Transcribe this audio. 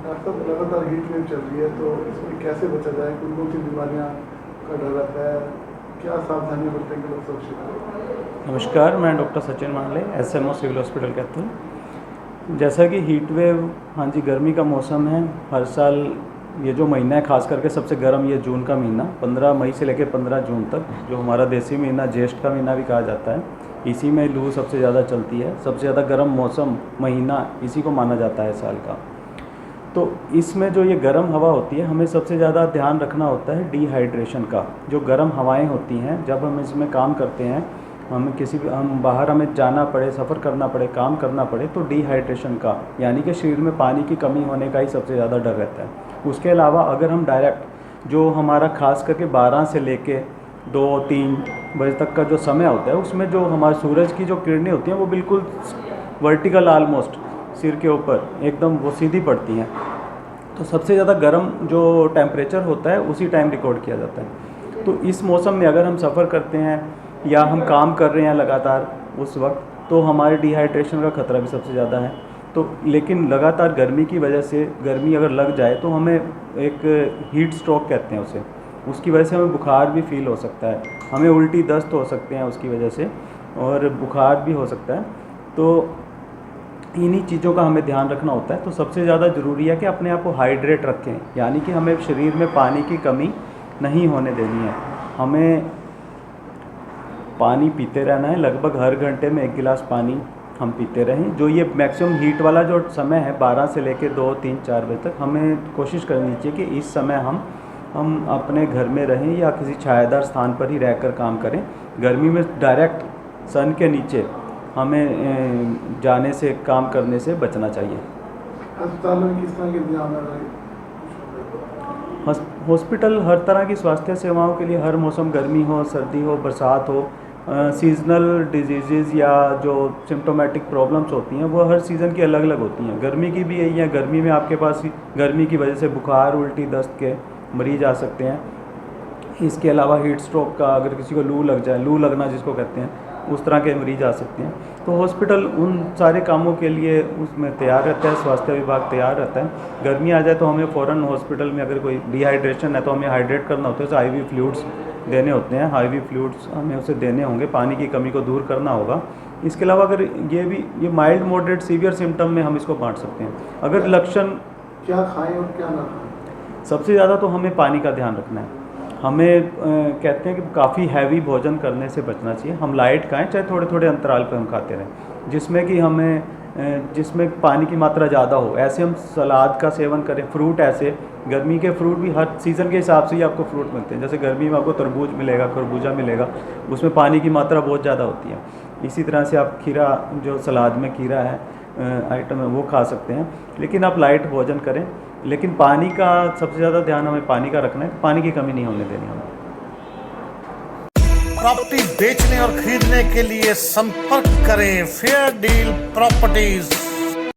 Doctor साहब लगातार heat wave चल रही है, तो इसमें कैसे बचा जाए? कौन कौन सी बीमारियाँ का डर रहता है? क्या सावधानियाँ बरतें कि लोग सुरक्षित रहें? नमस्कार, मैं डॉक्टर सचिन मांडले, एसएमओ सिविल हॉस्पिटल कैथल। जैसा कि हीट वेव, हाँ जी, गर्मी का मौसम है। हर साल ये जो महीना है, खास करके सबसे गर्म ये जून का महीना, 15 मई से लेकर 15 जून तक, जो हमारा देसी महीना ज्येष्ठ का महीना भी कहा जाता है, इसी में लू सबसे ज़्यादा चलती है। सबसे ज़्यादा गर्म मौसम महीना इसी को माना जाता है साल का। तो इसमें जो ये गर्म हवा होती है, हमें सबसे ज़्यादा ध्यान रखना होता है डिहाइड्रेशन का। जो गर्म हवाएं होती हैं, जब हम इसमें काम करते हैं, हम बाहर हमें जाना पड़े, सफ़र करना पड़े, काम करना पड़े, तो डिहाइड्रेशन का यानी कि शरीर में पानी की कमी होने का ही सबसे ज़्यादा डर रहता है। उसके अलावा अगर हम डायरेक्ट जो हमारा खास करके 12 से लेके 2-3 बजे तक का जो समय होता है, उसमें जो हमारे सूरज की जो किरणें होती हैं वो बिल्कुल वर्टिकल ऑलमोस्ट सिर के ऊपर एकदम वो सीधी पड़ती हैं, तो सबसे ज़्यादा गर्म जो टेम्परेचर होता है उसी टाइम रिकॉर्ड किया जाता है। तो इस मौसम में अगर हम सफ़र करते हैं या हम काम कर रहे हैं लगातार उस वक्त, तो हमारे डिहाइड्रेशन का ख़तरा भी सबसे ज़्यादा है। तो लेकिन लगातार गर्मी की वजह से, गर्मी अगर लग जाए तो हमें एक हीट स्ट्रोक कहते हैं उसे, उसकी वजह से हमें बुखार भी फील हो सकता है, हमें उल्टी दस्त हो सकते हैं उसकी वजह से, और बुखार भी हो सकता है। तो इन्हीं चीज़ों का हमें ध्यान रखना होता है। तो सबसे ज़्यादा ज़रूरी है कि अपने आप को हाइड्रेट रखें, यानी कि हमें शरीर में पानी की कमी नहीं होने देनी है। हमें पानी पीते रहना है, लगभग हर घंटे में 1 गिलास पानी हम पीते रहें। जो ये मैक्सिमम हीट वाला जो समय है 12 से लेकर 2, 3, 4 बजे तक, हमें कोशिश करनी चाहिए कि इस समय हम अपने घर में रहें या किसी छायादार स्थान पर ही रहकर काम करें। गर्मी में डायरेक्ट सन के नीचे हमें जाने से, काम करने से बचना चाहिए। अस्पतालों में किस तरह के इंतजाम है? हॉस्पिटल हर तरह की स्वास्थ्य सेवाओं के लिए, हर मौसम, गर्मी हो, सर्दी हो, बरसात हो, सीजनल डिजीज़ या जो सिम्टोमेटिक प्रॉब्लम्स होती हैं वो हर सीज़न की अलग अलग होती हैं। गर्मी की भी यही है, गर्मी में आपके पास गर्मी की वजह से बुखार, उल्टी, दस्त के मरीज आ सकते हैं। इसके अलावा हीट स्ट्रोक का, अगर किसी को लू लग जाए, लू लगना जिसको कहते हैं, उस तरह के मरीज आ सकते हैं। तो हॉस्पिटल उन सारे कामों के लिए उसमें तैयार रहता है, स्वास्थ्य विभाग तैयार रहता है। गर्मी आ जाए तो हमें फ़ौरन हॉस्पिटल में, अगर कोई डिहाइड्रेशन है तो हमें हाइड्रेट करना होता है, तो IV फ्लूइड्स देने होते हैं, IV फ्लूइड्स हमें उसे देने होंगे, पानी की कमी को दूर करना होगा। इसके अलावा अगर ये माइल्ड, मॉडरेट, सीवियर सिम्टम में हम इसको बांट सकते हैं। अगर लक्षण, क्या खाएं और क्या ना खाएं? सबसे ज़्यादा तो हमें पानी का ध्यान रखना है। हमें कहते हैं कि काफ़ी हैवी भोजन करने से बचना चाहिए। हम लाइट खाएं, चाहे थोड़े थोड़े अंतराल पर हम खाते रहें, जिसमें कि जिसमें पानी की मात्रा ज़्यादा हो। ऐसे हम सलाद का सेवन करें, फ्रूट, ऐसे गर्मी के फ्रूट भी हर सीज़न के हिसाब से ही आपको फ्रूट मिलते हैं। जैसे गर्मी में आपको तरबूज मिलेगा, खरबूजा मिलेगा, उसमें पानी की मात्रा बहुत ज़्यादा होती है। इसी तरह से आप खीरा, जो सलाद में खीरा है आइटम है, वो खा सकते हैं। लेकिन आप लाइट भोजन करें, लेकिन पानी का सबसे ज़्यादा ध्यान हमें पानी का रखना है, पानी की कमी नहीं होने देनी हमें। प्रॉपर्टी बेचने और खरीदने के लिए संपर्क करें फेयर डील प्रॉपर्टीज।